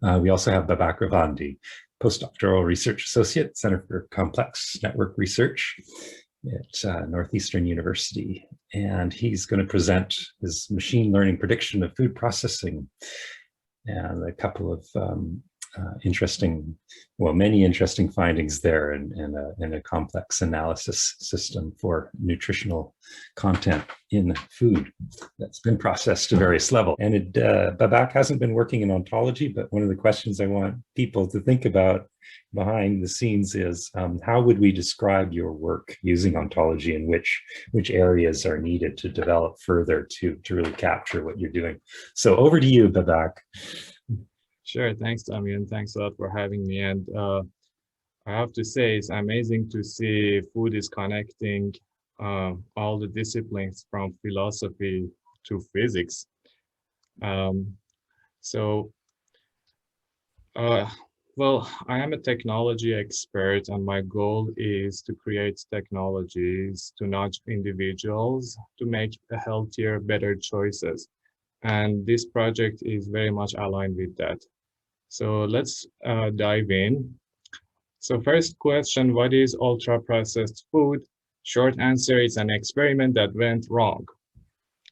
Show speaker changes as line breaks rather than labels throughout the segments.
We also have Babak Ravandi, postdoctoral research associate, Center for Complex Network Research at Northeastern University. And he's going to present his machine learning prediction of food processing and a couple of many interesting findings there in a complex analysis system for nutritional content in food that's been processed to various levels. And Babak hasn't been working in ontology, but one of the questions I want people to think about behind the scenes is how would we describe your work using ontology, and which areas are needed to develop further to really capture what you're doing. So over to you, Babak.
Sure, thanks, Tommy, and thanks a lot for having me. And I have to say, it's amazing to see food is connecting all the disciplines from philosophy to physics. Well, I am a technology expert, and my goal is to create technologies to nudge individuals to make healthier, better choices. And this project is very much aligned with that. So let's dive in. So first question, what is ultra-processed food? Short answer, it's an experiment that went wrong.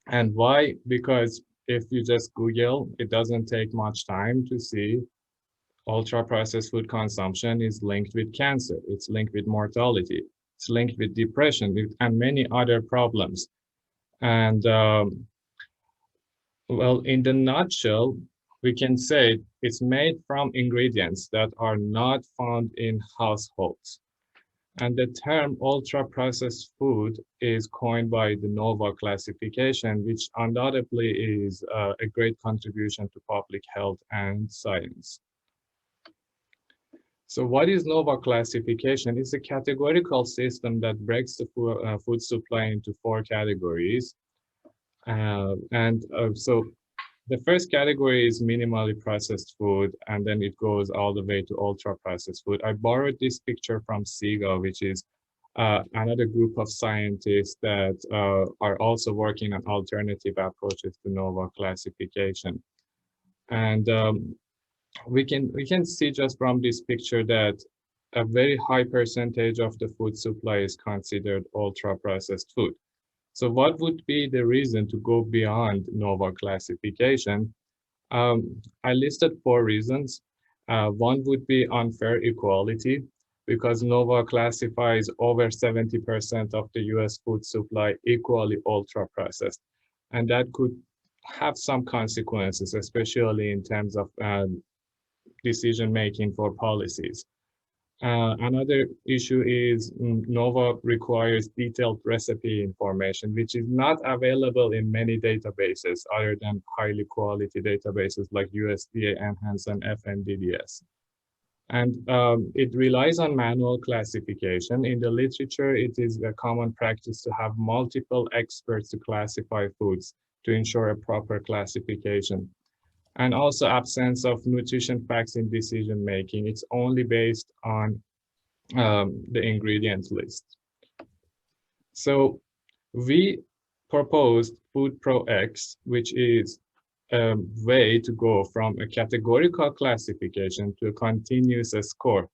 And why? Because if you just Google, it doesn't take much time to see ultra-processed food consumption is linked with cancer. It's linked with mortality. It's linked with depression and many other problems. And well, in the nutshell, we can say it's made from ingredients that are not found in households. And the term ultra-processed food is coined by the NOVA classification, which undoubtedly is a great contribution to public health and science. So what is NOVA classification? It's a categorical system that breaks the food supply into 4 categories. So the first category is minimally processed food, and then it goes all the way to ultra-processed food. I borrowed this picture from SIGA, which is another group of scientists that are also working on alternative approaches to NOVA classification. And we can see just from this picture that a very high percentage of the food supply is considered ultra-processed food. So what would be the reason to go beyond NOVA classification? I listed 4 reasons. One would be unfair equality, because NOVA classifies over 70% of the US food supply equally ultra-processed. And that could have some consequences, especially in terms of decision-making for policies. Another issue is NOVA requires detailed recipe information, which is not available in many databases other than highly quality databases like USDA, Enhance, and FNDDS. And it relies on manual classification. In the literature, it is a common practice to have multiple experts to classify foods to ensure a proper classification. And also absence of nutrition facts in decision making. It's only based on the ingredients list. So we proposed Food Pro X, which is a way to go from a categorical classification to a continuous score.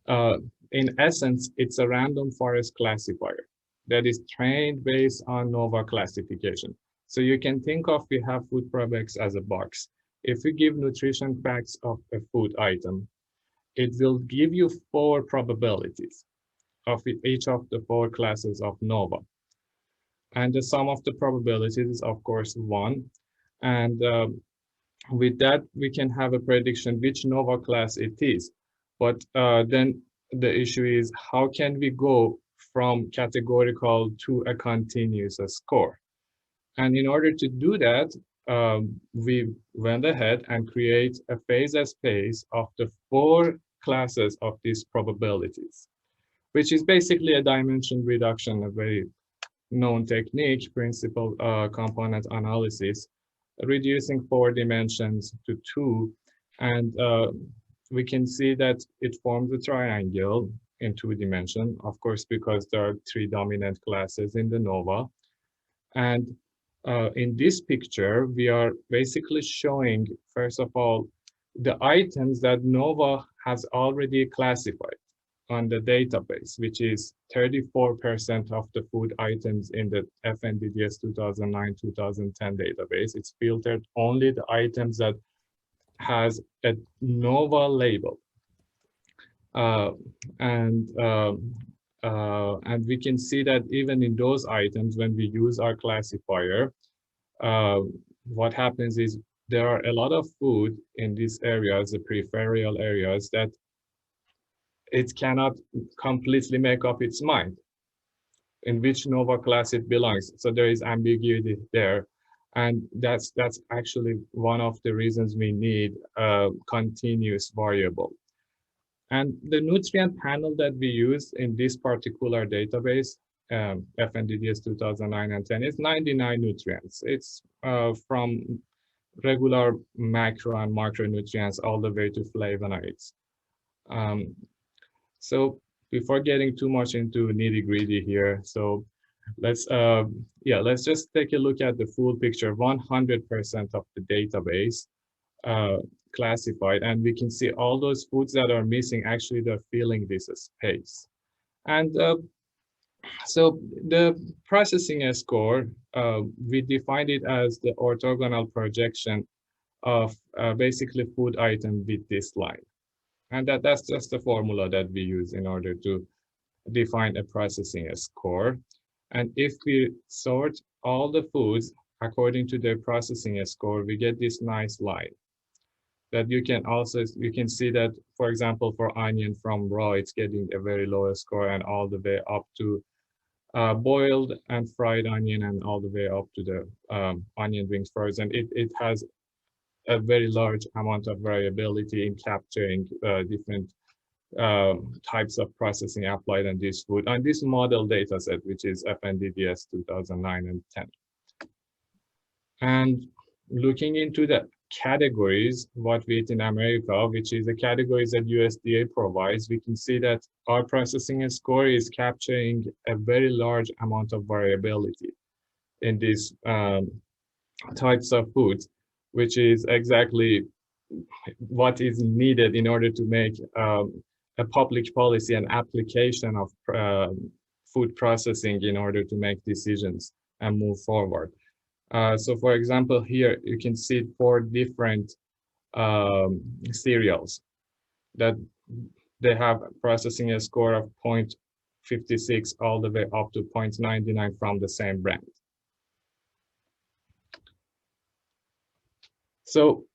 In essence, it's a random forest classifier that is trained based on NOVA classification. So you can think of, we have Food Pro X as a box. If we give nutrition facts of a food item, it will give you 4 probabilities of each of the 4 classes of NOVA. And the sum of the probabilities is, of course, 1. And with that, we can have a prediction which NOVA class it is. But then the issue is, how can we go from categorical to a continuous score? And in order to do that, we went ahead and create a phase space of the 4 classes of these probabilities, which is basically a dimension reduction, a very known technique, principal component analysis, reducing 4 dimensions to 2. And we can see that it forms a triangle in 2 dimensions, of course, because there are 3 dominant classes in the NOVA. And in this picture, we are basically showing, first of all, the items that NOVA has already classified on the database, which is 34% of the food items in the FNDDS 2009-2010 database. It's filtered only the items that has a NOVA label. And we can see that even in those items, when we use our classifier, what happens is there are a lot of food in these areas, the peripheral areas, that it cannot completely make up its mind in which NOVA class it belongs. So there is ambiguity there. And that's actually one of the reasons we need a continuous variable. And the nutrient panel that we use in this particular database, FNDDS 2009 and 10, is 99 nutrients. It's from regular macro and macronutrients all the way to flavonoids. So before getting too much into nitty-gritty here, so let's just take a look at the full picture. 100% of the database classified, and we can see all those foods that are missing, actually they're filling this space. And so the processing score, we defined it as the orthogonal projection of basically food item with this line. And that's just the formula that we use in order to define a processing score. And if we sort all the foods according to their processing score, we get this nice line that you can see that, for example, for onion from raw, it's getting a very low score, and all the way up to boiled and fried onion, and all the way up to the onion rings frozen. It has a very large amount of variability in capturing different types of processing applied on this food, on this model data set, which is FNDDS 2009 and 10. And looking into the categories, what we eat in America, which is the categories that USDA provides, we can see that our processing score is capturing a very large amount of variability in these types of foods, which is exactly what is needed in order to make a public policy and application of food processing in order to make decisions and move forward. So for example, here you can see 4 different cereals that they have processing a score of 0.56 all the way up to 0.99 from the same brand. So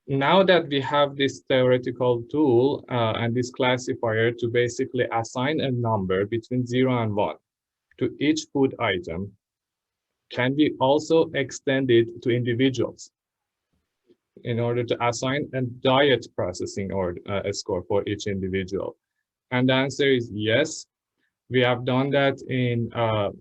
now that we have this theoretical tool and this classifier to basically assign a number between 0 and 1 to each food item, can we also extend it to individuals in order to assign a diet processing or a score for each individual? And the answer is yes. We have done that in a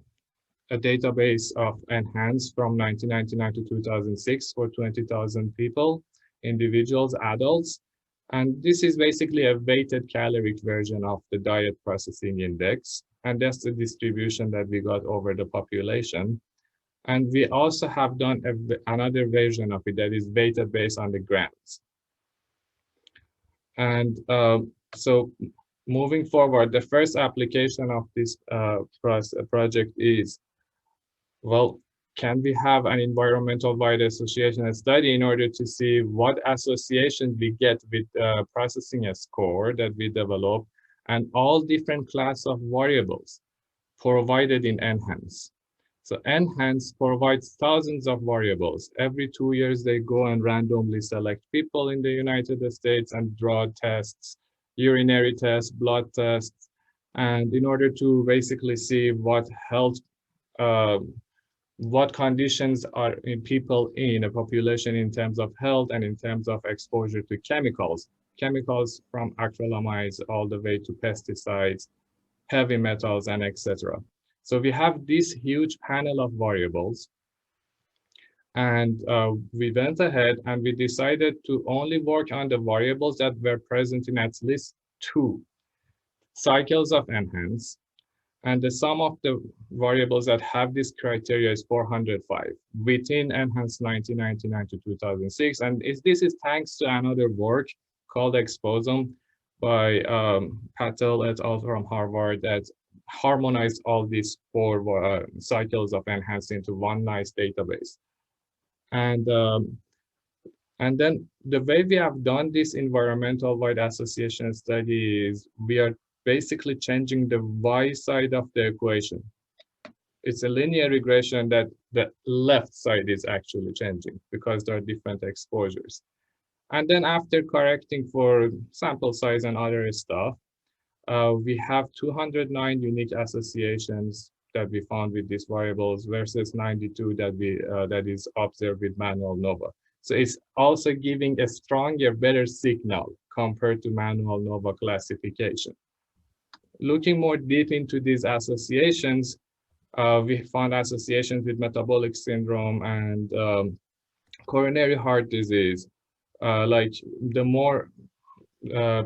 database of Enhance from 1999 to 2006 for 20,000 people, individuals, adults. And this is basically a weighted caloric version of the diet processing index. And that's the distribution that we got over the population. And we also have done another version of it that is weighted based on the grams. And so moving forward, the first application of this project is, well, can we have an environmental wide association study in order to see what associations we get with processing a score that we develop and all different class of variables provided in Enhance. So Enhance provides thousands of variables. Every 2 years, they go and randomly select people in the United States and draw tests, urinary tests, blood tests, and in order to basically see what health, what conditions are in people in a population in terms of health and in terms of exposure to chemicals from acrylamides all the way to pesticides, heavy metals, and etc. So we have this huge panel of variables, and we went ahead and we decided to only work on the variables that were present in at least 2 cycles of Enhance. And the sum of the variables that have this criteria is 405 within Enhanced 1999 to 2006. And this is thanks to another work called Exposome by Patel et al. From Harvard that harmonized all these four cycles of Enhanced into one nice database. And then the way we have done this environmental wide association study is we are basically changing the y side of the equation. It's a linear regression that the left side is actually changing because there are different exposures. And then after correcting for sample size and other stuff, we have 209 unique associations that we found with these variables versus 92 that is observed with manual NOVA. So it's also giving a stronger, better signal compared to manual NOVA classification. Looking more deep into these associations, we found associations with metabolic syndrome and coronary heart disease. Like the more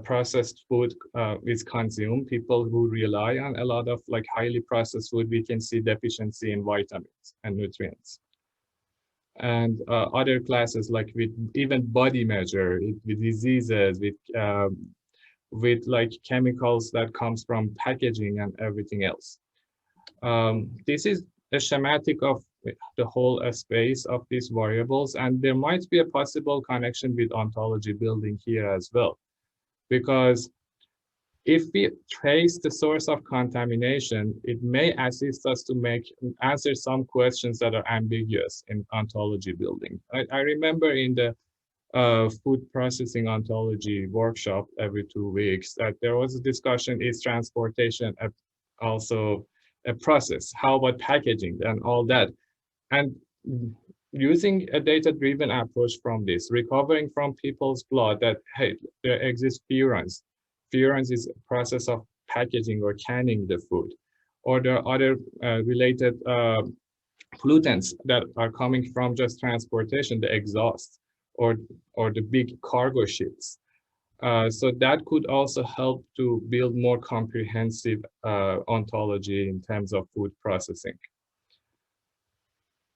processed food is consumed, people who rely on a lot of like highly processed food, we can see deficiency in vitamins and nutrients. And other classes like with even body measure, with diseases, with like chemicals that comes from packaging and everything else. This is a schematic of the whole space of these variables, and there might be a possible connection with ontology building here as well. Because if we trace the source of contamination, it may assist us to answer some questions that are ambiguous in ontology building. I remember in the food processing ontology workshop every 2 weeks that there was a discussion, is transportation also a process? How about packaging and all that? And using a data-driven approach from this, recovering from people's blood that, hey, there exists furans. Furans is a process of packaging or canning the food. Or there are other related pollutants that are coming from just transportation, the exhaust, or the big cargo ships. So that could also help to build more comprehensive ontology in terms of food processing.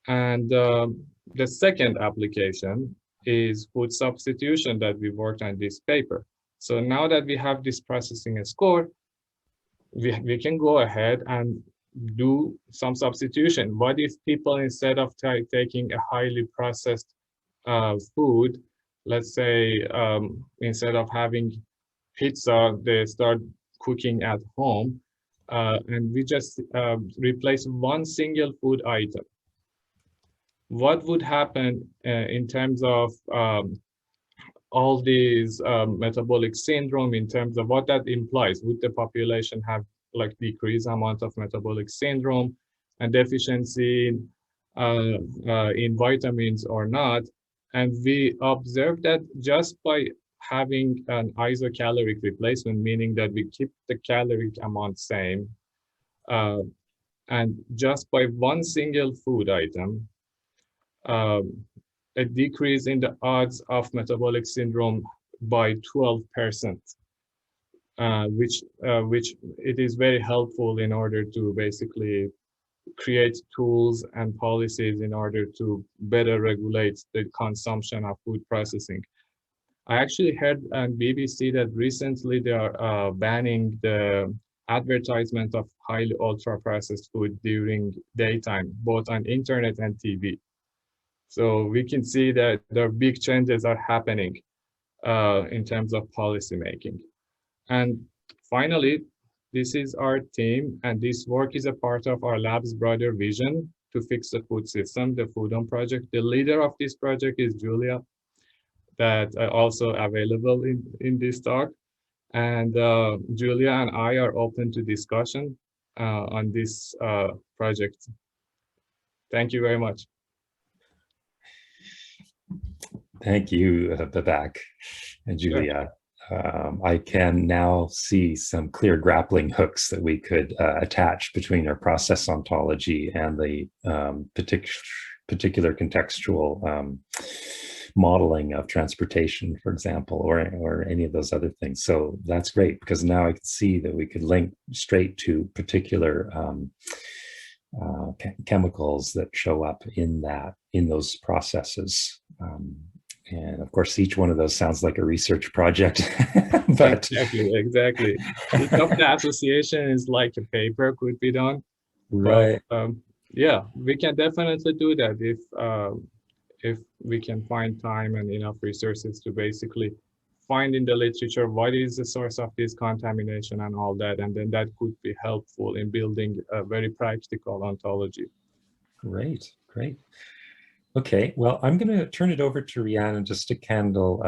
And the second application is food substitution that we worked on this paper. So now that we have this processing score, we can go ahead and do some substitution. What if people, instead of taking a highly processed food, let's say instead of having pizza, they start cooking at home, and we just replace one single food item. What would happen in terms of all these metabolic syndrome, in terms of what that implies? Would the population have like decreased amount of metabolic syndrome and deficiency in vitamins or not? And we observed that just by having an isocaloric replacement, meaning that we keep the caloric amount same, and just by one single food item, a decrease in the odds of metabolic syndrome by 12%, which it is very helpful in order to basically create tools and policies in order to better regulate the consumption of food processing. I actually heard on BBC that recently they are banning the advertisement of highly ultra-processed food during daytime, both on internet and TV. So we can see that there are big changes are happening in terms of policy making. And finally, this is our team, and this work is a part of our lab's broader vision to fix the food system, the Foodon project. The leader of this project is Julia, that are also available in this talk. And Julia and I are open to discussion on this project. Thank you very much.
Thank you, Babak and Julia. I can now see some clear grappling hooks that we could attach between our process ontology and the particular contextual modeling of transportation, for example, or any of those other things. So that's great, because now I can see that we could link straight to particular chemicals that show up in those processes. And of course, each one of those sounds like a research project. But
exactly. Each of the association is like a paper could be done.
right.
But yeah, we can definitely do that if we can find time and enough resources to basically find in the literature what is the source of this contamination and all that, and then that could be helpful in building a very practical ontology.
Great, great. Okay, well, I'm going to turn it over to Rhiannon just to handle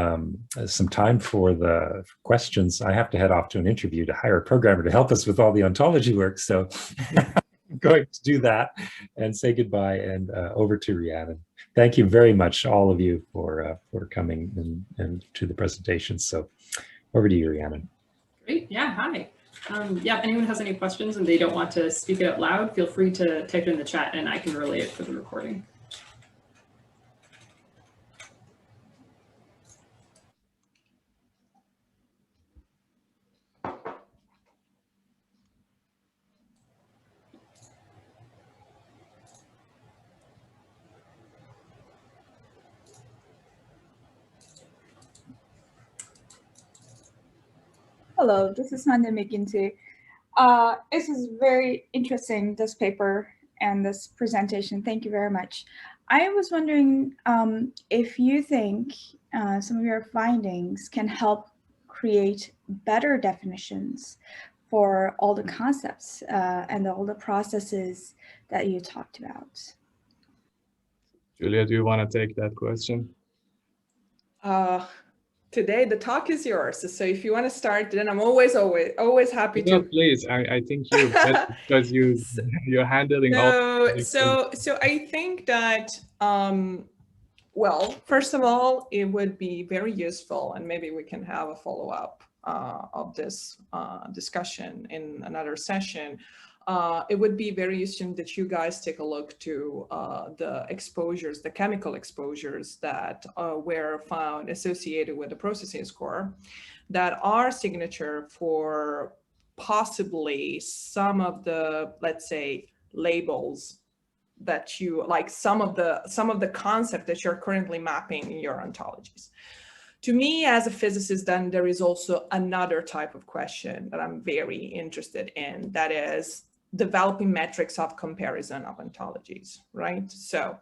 some time for the questions. I have to head off to an interview to hire a programmer to help us with all the ontology work. So I'm going to do that and say goodbye, and over to Rhiannon. Thank you very much, all of you, for coming and to the presentation. So over to you, Rhiannon.
Great. Yeah. Hi. Yeah, if anyone has any questions and they don't want to speak it out loud, feel free to type it in the chat and I can relay it for the recording.
Hello, this is Hande McGinty. This is very interesting, this paper and this presentation. Thank you very much. I was wondering if you think some of your findings can help create better definitions for all the concepts and all the processes that you talked about.
Julia, do you want to take that question?
Today the talk is yours, so if you want to start, then I'm always happy to.
Please, I think you because you're handling all.
So I think that well, first of all, it would be very useful, and maybe we can have a follow-up of this discussion in another session. It would be very useful that you guys take a look to the exposures, the chemical exposures that were found associated with the processing score that are signature for possibly some of the, let's say, labels that you like, some of the concept that you're currently mapping in your ontologies. To me, as a physicist, then there is also another type of question that I'm very interested in, that is developing metrics of comparison of ontologies, right? So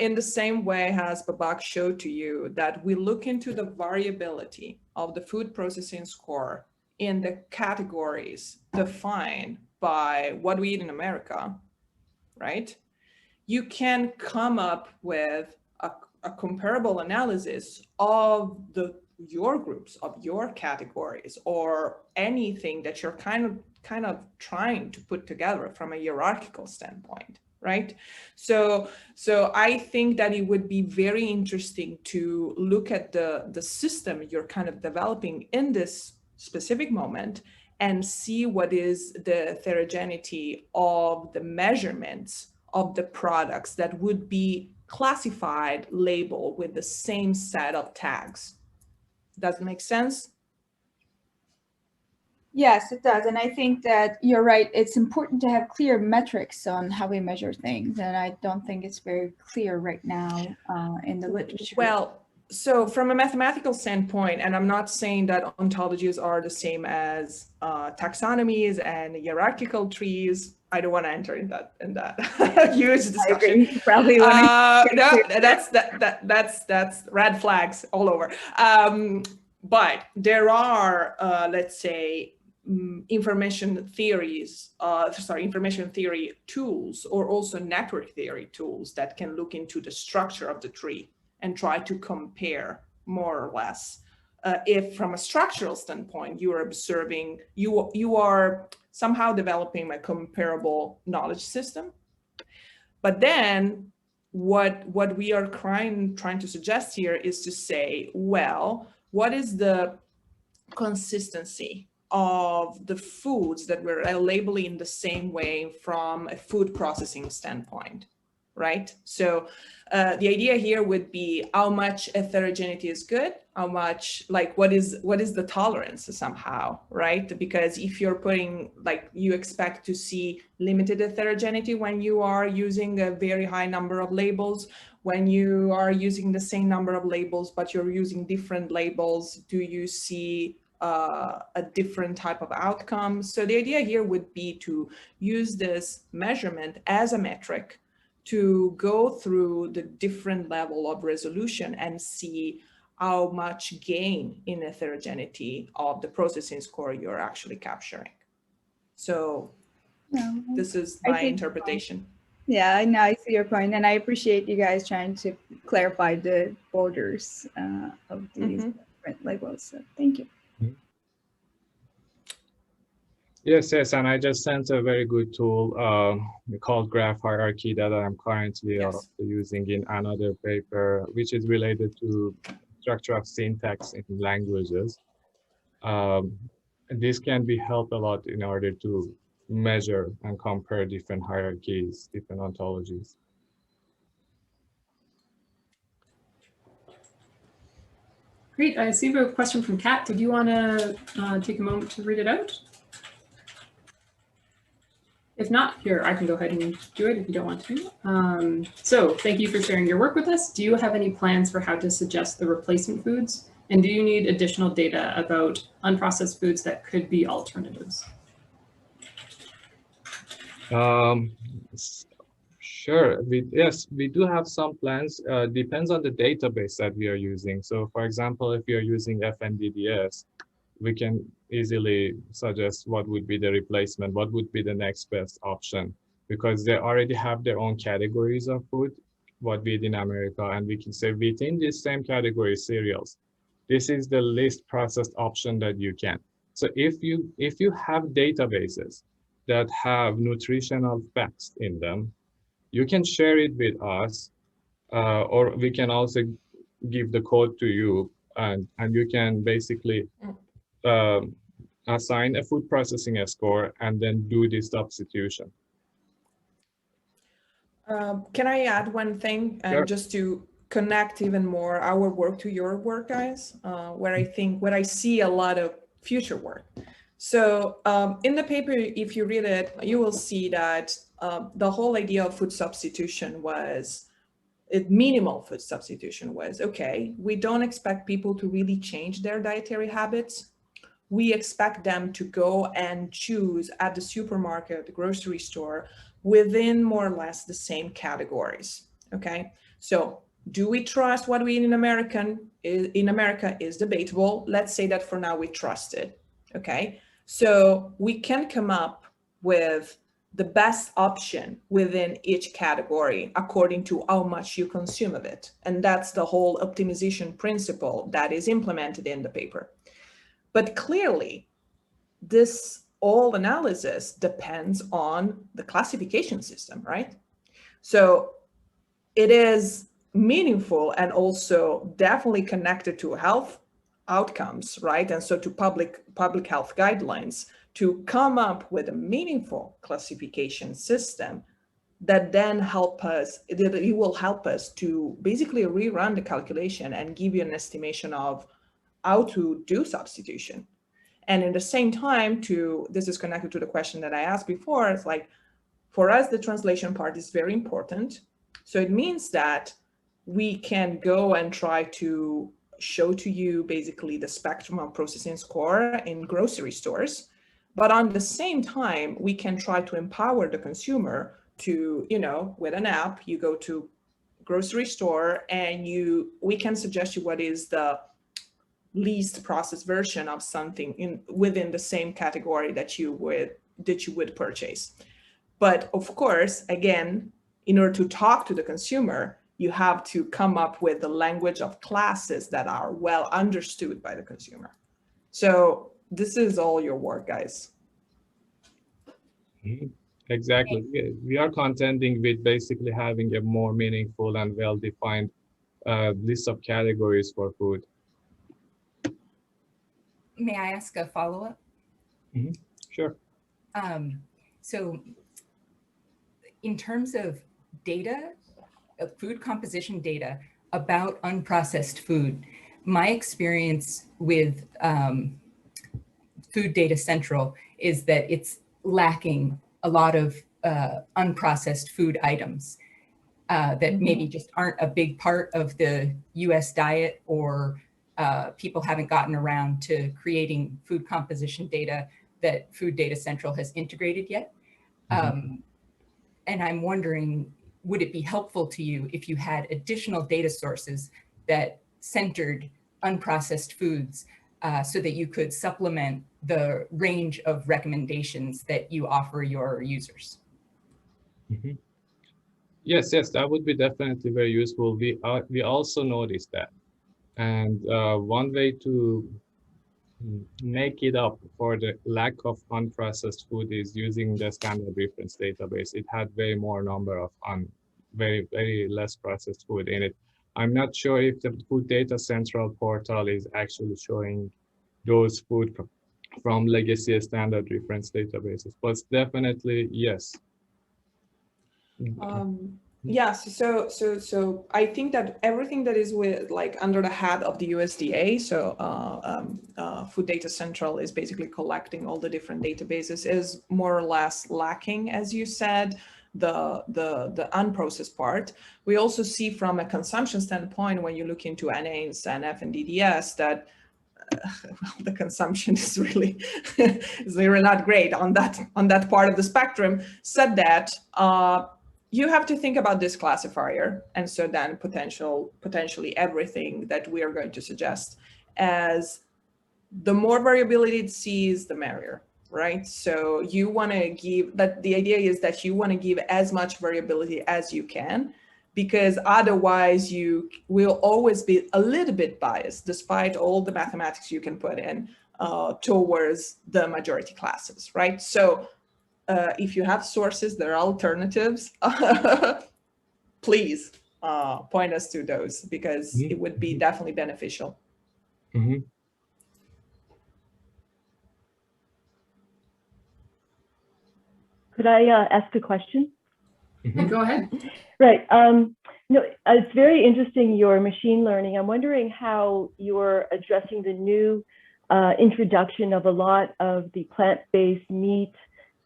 in the same way as Babak showed to you, that we look into the variability of the food processing score in the categories defined by what we eat in America, right? You can come up with a comparable analysis of your groups, of your categories, or anything that you're kind of trying to put together from a hierarchical standpoint, right? So I think that it would be very interesting to look at the system you're kind of developing in this specific moment and see what is the heterogeneity of the measurements of the products that would be classified, labeled with the same set of tags. Does it make sense?
Yes, it does. And I think that you're right. It's important to have clear metrics on how we measure things. And I don't think it's very clear right now in the literature.
Well, so from a mathematical standpoint, and I'm not saying that ontologies are the same as taxonomies and hierarchical trees. I don't want to enter in that huge discussion.
Probably
no, that's red flags all over. But there are, let's say, information theory tools, or also network theory tools that can look into the structure of the tree and try to compare more or less. If from a structural standpoint, you are observing, you are somehow developing a comparable knowledge system. But then what we are trying to suggest here is to say, well, what is the consistency of the foods that we're labeling the same way from a food processing standpoint, right? So the idea here would be how much heterogeneity is good, how much, like, what is the tolerance somehow, right? Because if you're putting, like, you expect to see limited heterogeneity when you are using a very high number of labels. When you are using the same number of labels, but you're using different labels, do you see a different type of outcome? So the idea here would be to use this measurement as a metric to go through the different level of resolution and see how much gain in heterogeneity of the processing score you're actually capturing. So this is my interpretation.
Yeah, I know, I see your point, and I appreciate you guys trying to clarify the borders of these different labels. So thank you.
Yes, and I just sent a very good tool called Graph Hierarchy that I'm currently using in another paper, which is related to structure of syntax in languages. This can be helped a lot in order to measure and compare different hierarchies, different ontologies.
Great. I see a question from Kat. Did you want to take a moment to read it out? If not, here, I can go ahead and do it if you don't want to. So thank you for sharing your work with us. Do you have any plans for how to suggest the replacement foods? And do you need additional data about unprocessed foods that could be alternatives?
Sure. Yes, we do have some plans. Depends on the database that we are using. So for example, if you're using FNDDS, we can easily suggest what would be the replacement, what would be the next best option, because they already have their own categories of food, what we did in America, and we can say within this same category, cereals, this is the least processed option that you can. So if you have databases that have nutritional facts in them, you can share it with us, or we can also give the code to you, and you can basically assign a food processing score and then do this substitution.
Can I add one thing,
Sure.
just to connect even more our work to your work, guys, where I see a lot of future work. So in the paper, if you read it, you will see that the whole idea of food substitution was, minimal food substitution was, okay, we don't expect people to really change their dietary habits. We expect them to go and choose at the supermarket, the grocery store, within more or less the same categories, okay? So do we trust what we eat in America is debatable. Let's say that for now we trust it, okay? So we can come up with the best option within each category according to how much you consume of it. And that's the whole optimization principle that is implemented in the paper. But clearly, this whole analysis depends on the classification system, right? So it is meaningful and also definitely connected to health outcomes, right? And so to public health guidelines to come up with a meaningful classification system that then it will help us to basically rerun the calculation and give you an estimation of how to do substitution. And in the same time, this is connected to the question that I asked before, it's like, for us, the translation part is very important. So it means that we can go and try to show to you basically the spectrum of processing score in grocery stores. But on the same time, we can try to empower the consumer to, with an app, you go to grocery store and we can suggest you what is the least processed version of something within the same category that you would purchase. But of course, again, in order to talk to the consumer, you have to come up with the language of classes that are well understood by the consumer. So this is all your work, guys.
Exactly. We are contending with basically having a more meaningful and well-defined list of categories for food.
May I ask a follow-up?
Mm-hmm. Sure.
So in terms of data, food composition data about unprocessed food. My experience with Food Data Central is that it's lacking a lot of unprocessed food items that maybe just aren't a big part of the US diet, or people haven't gotten around to creating food composition data that Food Data Central has integrated yet. And I'm wondering, would it be helpful to you if you had additional data sources that centered unprocessed foods so that you could supplement the range of recommendations that you offer your users?
Yes, that would be definitely very useful. We also noticed that. And one way to make it up for the lack of unprocessed food is using the standard reference database. It had very more number of very less processed food in it. I'm not sure if the Food Data Central portal is actually showing those food from legacy standard reference databases, but definitely yes.
Yes, so I think that everything that is with like under the hat of the USDA, so Food Data Central is basically collecting all the different databases, is more or less lacking, as you said, the unprocessed part. We also see from a consumption standpoint, when you look into NAs and FNDDS, that the consumption is really not great on that part of the spectrum. Said that, you have to think about this classifier, and so then potentially everything that we are going to suggest, as the more variability it sees, the merrier, right? So you want to give that, the idea is that you want to give as much variability as you can, because otherwise you will always be a little bit biased, despite all the mathematics you can put in towards the majority classes, right? So if you have sources that are alternatives, please point us to those, because it would be definitely beneficial.
Could I ask a question?
Go ahead.
Right. No, it's very interesting, your machine learning. I'm wondering how you're addressing the new introduction of a lot of the plant-based meat,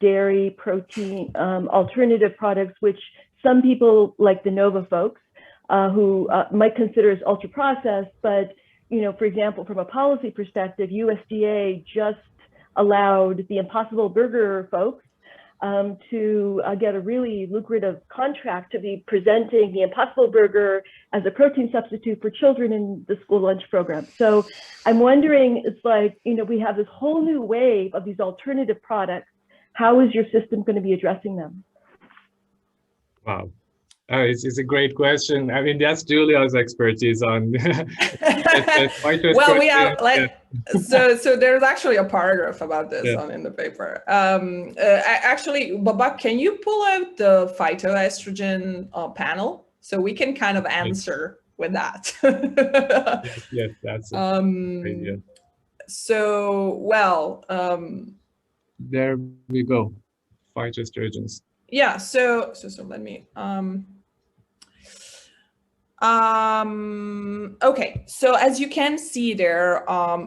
dairy, protein, alternative products, which some people, like the Nova folks, who might consider as ultra processed, but for example, from a policy perspective, USDA just allowed the Impossible Burger folks to get a really lucrative contract to be presenting the Impossible Burger as a protein substitute for children in the school lunch program. So I'm wondering, it's like, we have this whole new wave of these alternative products. How is your system going to be addressing them? Wow.
It's a great question. I mean, that's Julia's expertise on.
Well, we have so there's actually a paragraph about this in the paper. Actually, Babak, can you pull out the phytoestrogen panel so we can kind of answer with that?
yes, that's a great idea.
So, well,
there we go. Phytoestrogens.
Yeah. So let me. Okay, so as you can see there,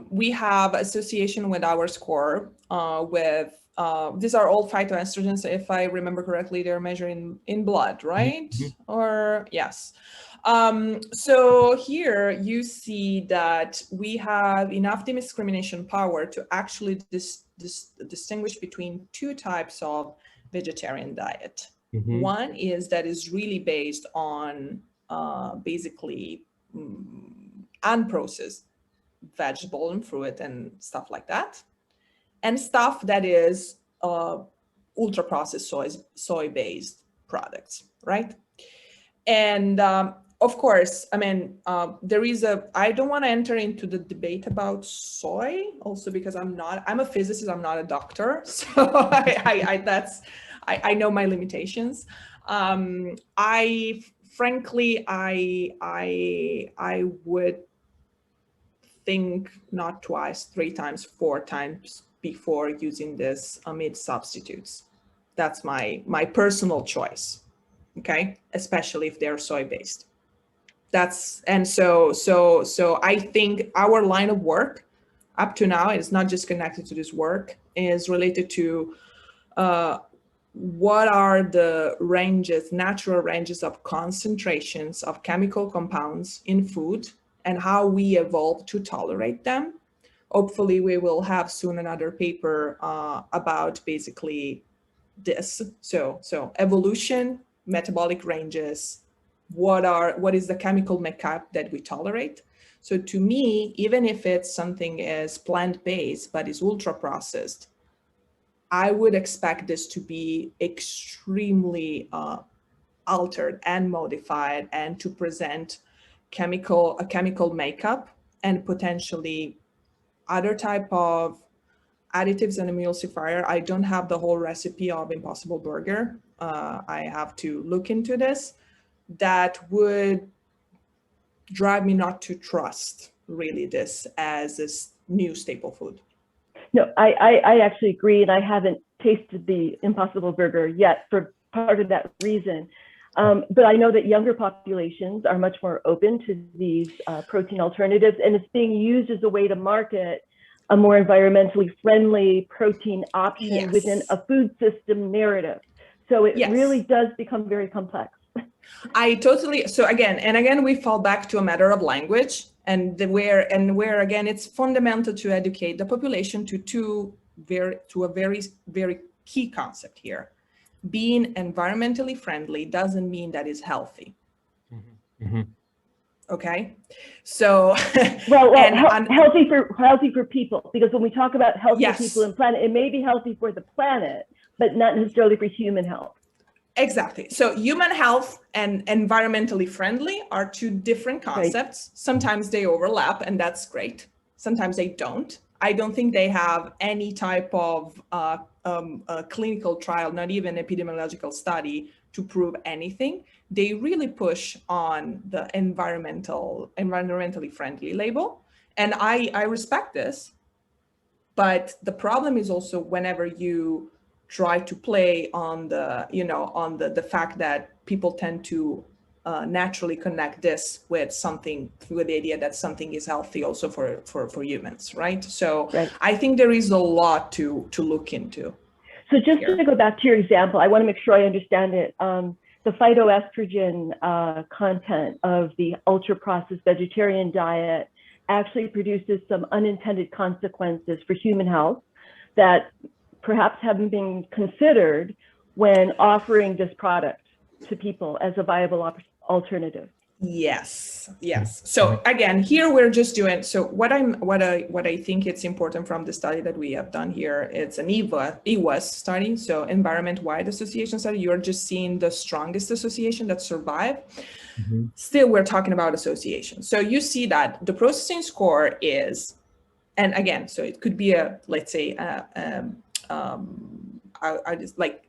we have association with our score with, these are all phytoestrogens, if I remember correctly, they're measured in blood, right? Or yes. So here you see that we have enough discrimination power to actually distinguish between two types of vegetarian diet. One is that is really based on basically unprocessed vegetable and fruit and stuff like that, and stuff that is ultra processed soy based products, right? And of course, I mean, there is I don't want to enter into the debate about soy, also because I'm a physicist, I'm not a doctor, so I know my limitations. Frankly, I would think not twice, 3 times, 4 times before using this amid substitutes. That's my personal choice. okay, especially if they're soy-based. So I think our line of work up to now, it's not just connected to this work, is related to what are the ranges, natural ranges of concentrations of chemical compounds in food and how we evolve to tolerate them. Hopefully we will have soon another paper about basically this. So evolution, metabolic ranges, what is the chemical makeup that we tolerate. So to me, even if it's something is plant-based but is ultra processed, I would expect this to be extremely altered and modified and to present a chemical makeup and potentially other type of additives and emulsifier. I don't have the whole recipe of Impossible Burger. I have to look into this. That would drive me not to trust really this as this new staple food.
No, I actually agree, and I haven't tasted the Impossible Burger yet for part of that reason. But I know that younger populations are much more open to these protein alternatives, and it's being used as a way to market a more environmentally friendly protein option within a food system narrative. So it really does become very complex.
I totally, so again, we fall back to a matter of language and where again, it's fundamental to educate the population to a very, very key concept here. Being environmentally friendly doesn't mean that it's healthy. Okay, so
healthy for people, because when we talk about healthy for people and planet, it may be healthy for the planet, but not necessarily for human health.
Exactly. So human health and environmentally friendly are two different concepts. Right. Sometimes they overlap, and that's great. Sometimes they don't. I don't think they have any type of clinical trial, not even epidemiological study, to prove anything. They really push on the environmentally friendly label. And I respect this, but the problem is also whenever you try to play on the fact that people tend to naturally connect this with the idea that something is healthy also for humans, right? So I think there is a lot to look into.
So just to go back to your example, I want to make sure I understand it. The phytoestrogen content of the ultra-processed vegetarian diet actually produces some unintended consequences for human health that perhaps haven't been considered when offering this product to people as a viable alternative.
Yes. So again, here we're just doing, so what I think it's important from the study that we have done here, it's an EWAS study, so environment-wide association study. You're just seeing the strongest association that survive. Still, we're talking about association. So you see that the processing score is, and again, so it could be let's say,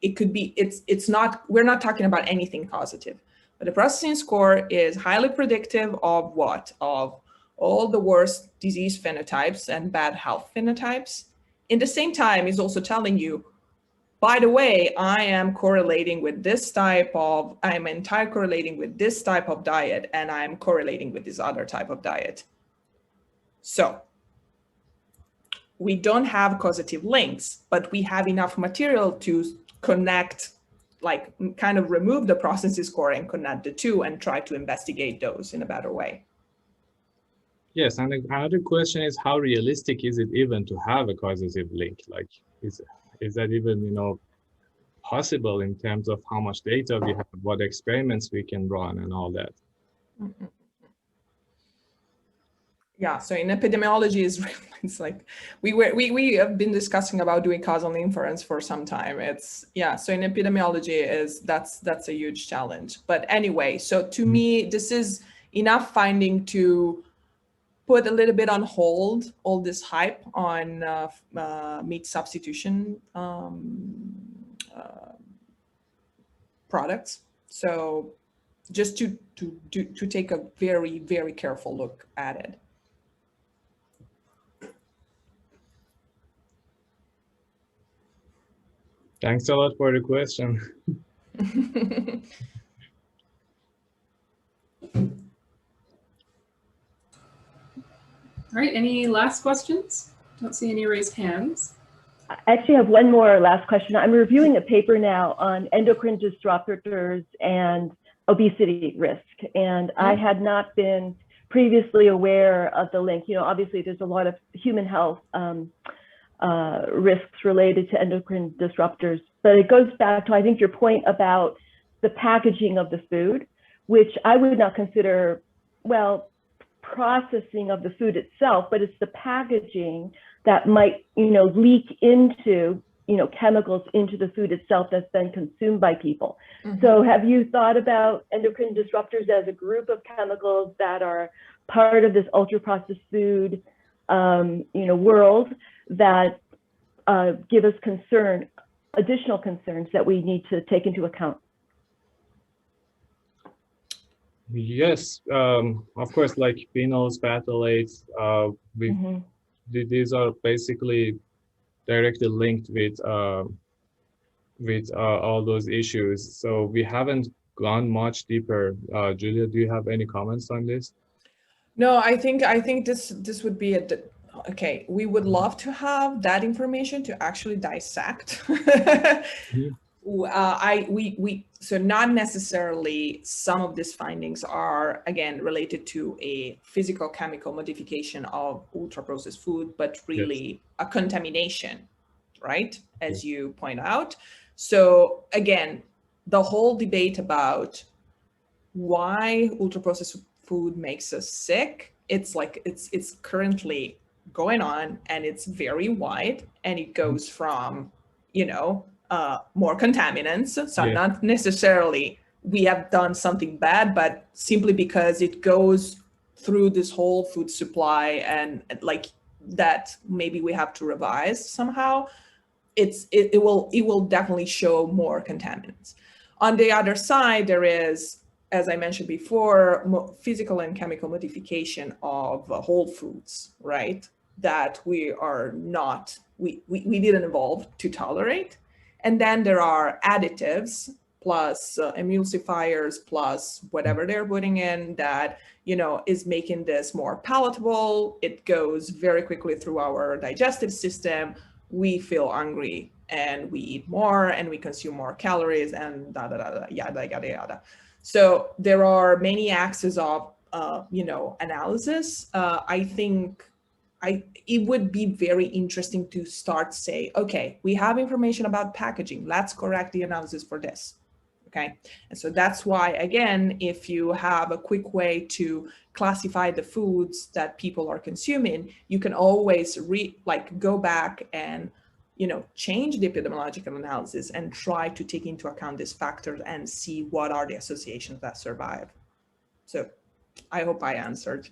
it could be, it's not, we're not talking about anything causative. But the processing score is highly predictive of what? Of all the worst disease phenotypes and bad health phenotypes. In the same time, it's also telling you, by the way, I am correlating with this type of, I'm entirely correlating with this type of diet, and I'm correlating with this other type of diet. So we don't have causative links, but we have enough material to connect, like kind of remove the processing score and connect the two and try to investigate those in a better way.
Yes, and another question is, how realistic is it even to have a causative link? Like, is that even, possible in terms of how much data we have, what experiments we can run and all that?
Yeah, so in epidemiology it's like we have been discussing about doing causal inference for some time. So in epidemiology that's a huge challenge. But anyway, so to me, this is enough finding to put a little bit on hold all this hype on meat substitution products. So just to take a very, very careful look at it.
Thanks a lot for the question.
All right, any last questions? Don't see any raised hands.
I actually have one more last question. I'm reviewing a paper now on endocrine disruptors and obesity risk. And I had not been previously aware of the link. You know, obviously there's a lot of human health risks related to endocrine disruptors, but it goes back to, I think, your point about the packaging of the food, which I would not consider, well, processing of the food itself, but it's the packaging that might, you know, leak into, you know, chemicals into the food itself that's then consumed by people. So have you thought about endocrine disruptors as a group of chemicals that are part of this ultra processed food, you know, world that give us concern, additional concerns that we need to take into account?
Yes, of course, like phenols, phthalates, these are basically directly linked with all those issues. So we haven't gone much deeper. Julia, do you have any comments on this?
No, I think this would be okay. We would love to have that information to actually dissect. So not necessarily some of these findings are, again, related to a physical chemical modification of ultra processed food, but really a contamination, right? As you point out. So again, the whole debate about why ultra processed food makes us sick, it's like it's currently going on, and it's very wide, and it goes from, you know, more contaminants. So not necessarily we have done something bad, but simply because it goes through this whole food supply, and like that maybe we have to revise somehow. It will definitely show more contaminants. On the other side, there is, as I mentioned before, physical and chemical modification of whole foods, right? That we are not, we didn't evolve to tolerate. And then there are additives plus emulsifiers plus whatever they're putting in that, you know, is making this more palatable. It goes very quickly through our digestive system. We feel hungry and we eat more and we consume more calories and yada, yada, yada. So there are many axes of, you know, analysis. I think it would be very interesting to start say, okay, we have information about packaging. Let's correct the analysis for this. Okay. And so that's why, again, if you have a quick way to classify the foods that people are consuming, you can always go back and, you know, change the epidemiological analysis and try to take into account these factors and see what are the associations that survive. So I hope I answered.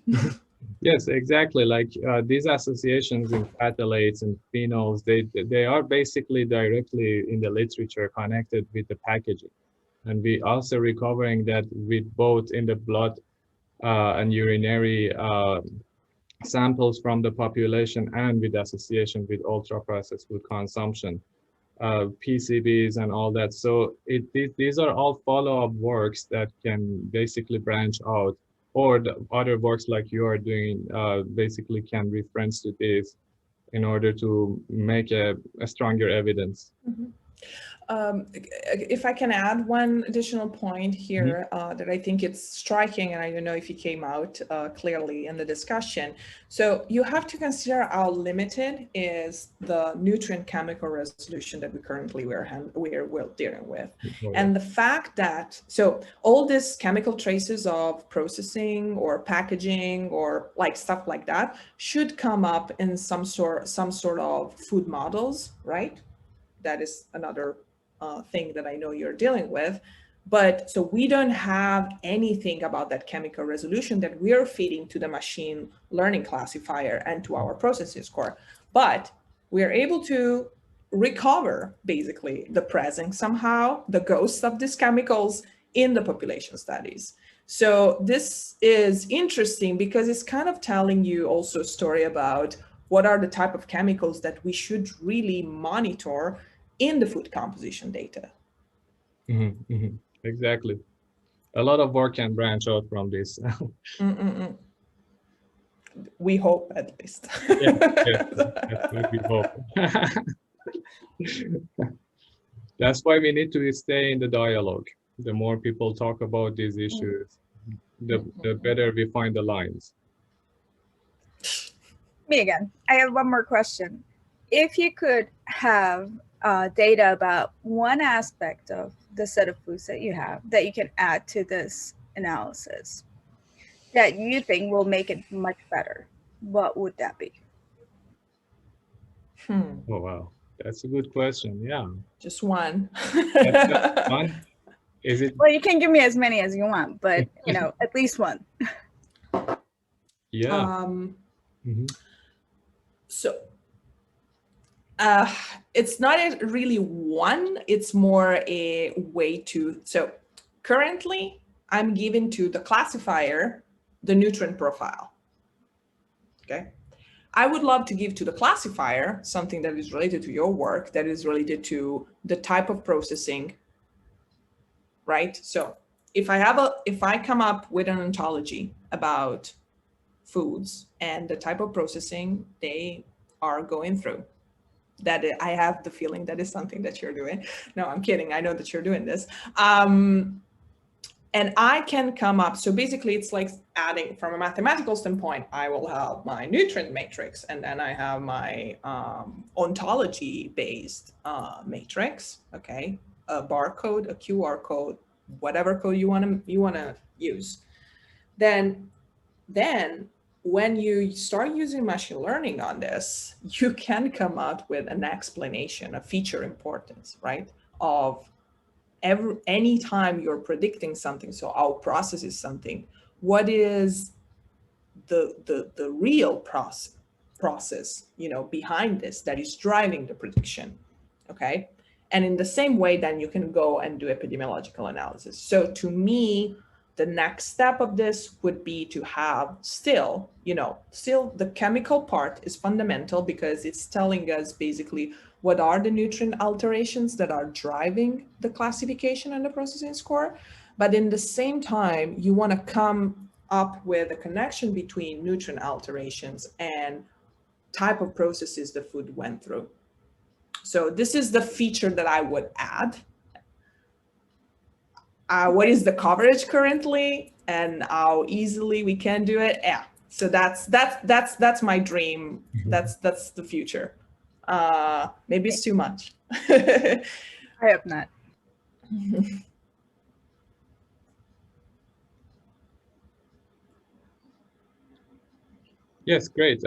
Yes, exactly. Like these associations in phthalates and phenols, they are basically directly in the literature connected with the packaging. And we also recovering that with both in the blood and urinary samples from the population and with association with ultra processed food consumption, PCBs and all that. So these are all follow-up works that can basically branch out, or the other works like you are doing basically can reference to this in order to make a stronger evidence.
If I can add one additional point here that I think it's striking, and I don't know if it came out clearly in the discussion. So you have to consider how limited is the nutrient chemical resolution that we currently we're dealing with. And the fact that, so all these chemical traces of processing or packaging or like stuff like that should come up in some sort of food models, right? That is another thing that I know you're dealing with. But so we don't have anything about that chemical resolution that we're feeding to the machine learning classifier and to our processing score. But we're able to recover basically the presence somehow, the ghosts of these chemicals in the population studies. So this is interesting because it's kind of telling you also a story about what are the type of chemicals that we should really monitor in the food composition data.
Exactly. A lot of work can branch out from this.
We hope, at least.
Yeah, that's what we hope. That's why we need to stay in the dialogue. The more people talk about these issues, the better we find the lines.
Me again. I have one more question. If you could have data about one aspect of the set of foods that you have that you can add to this analysis that you think will make it much better, what would that be?
Oh, wow. That's a good question. Yeah.
Just one.
That's one. Is it?
Well, you can give me as many as you want, but you know, at least one.
Yeah.
So it's not really one, it's more a way to, so currently I'm giving to the classifier the nutrient profile. Okay. I would love to give to the classifier something that is related to your work, that is related to the type of processing, right? So if I come up with an ontology about foods and the type of processing they are going through, that I have the feeling that is something that you're doing. No, I'm kidding. I know that you're doing this. And I can come up, so basically it's like adding from a mathematical standpoint, I will have my nutrient matrix, and then I have my ontology-based matrix, okay? A barcode, a QR code, whatever code you wanna use. Then when you start using machine learning on this, you can come out with an explanation of feature importance, right? Of any time you're predicting something, so our process is something, what is the real process, you know, behind this that is driving the prediction, okay? And in the same way, then you can go and do epidemiological analysis. So to me, the next step of this would be to have still the chemical part is fundamental because it's telling us basically what are the nutrient alterations that are driving the classification and the processing score. But in the same time, you want to come up with a connection between nutrient alterations and type of processes the food went through. So this is the feature that I would add. What is the coverage currently and how easily we can do it? Yeah, so that's my dream. That's the future. Maybe it's too much.
I hope not.
Yes, great.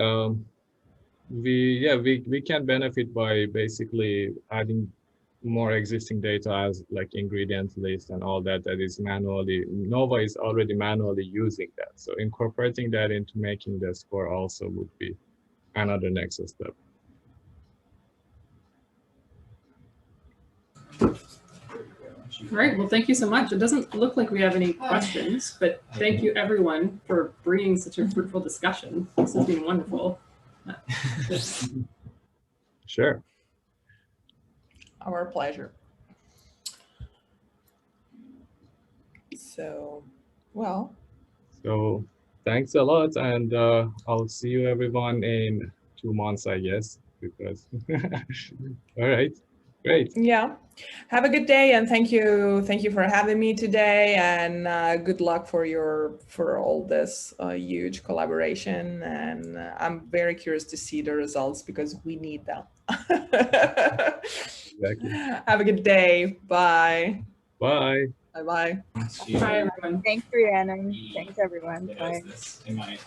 We can benefit by basically adding more existing data as like ingredient list and all that is manually, Nova is already manually using that. So incorporating that into making the score also would be another next step.
All right, well, thank you so much. It doesn't look like we have any questions, but thank you everyone for bringing such a fruitful discussion. This has been wonderful.
Sure.
Our pleasure. So, well.
So thanks a lot, and I'll see you everyone in 2 months, I guess, because all right, great.
Yeah, have a good day, and thank you for having me today, and good luck for all this huge collaboration, and I'm very curious to see the results because we need them.
Exactly.
Have a good day. Bye.
Bye.
Bye-bye.
Bye, everyone.
Thanks, Rhiannon. Thanks, everyone. Bye.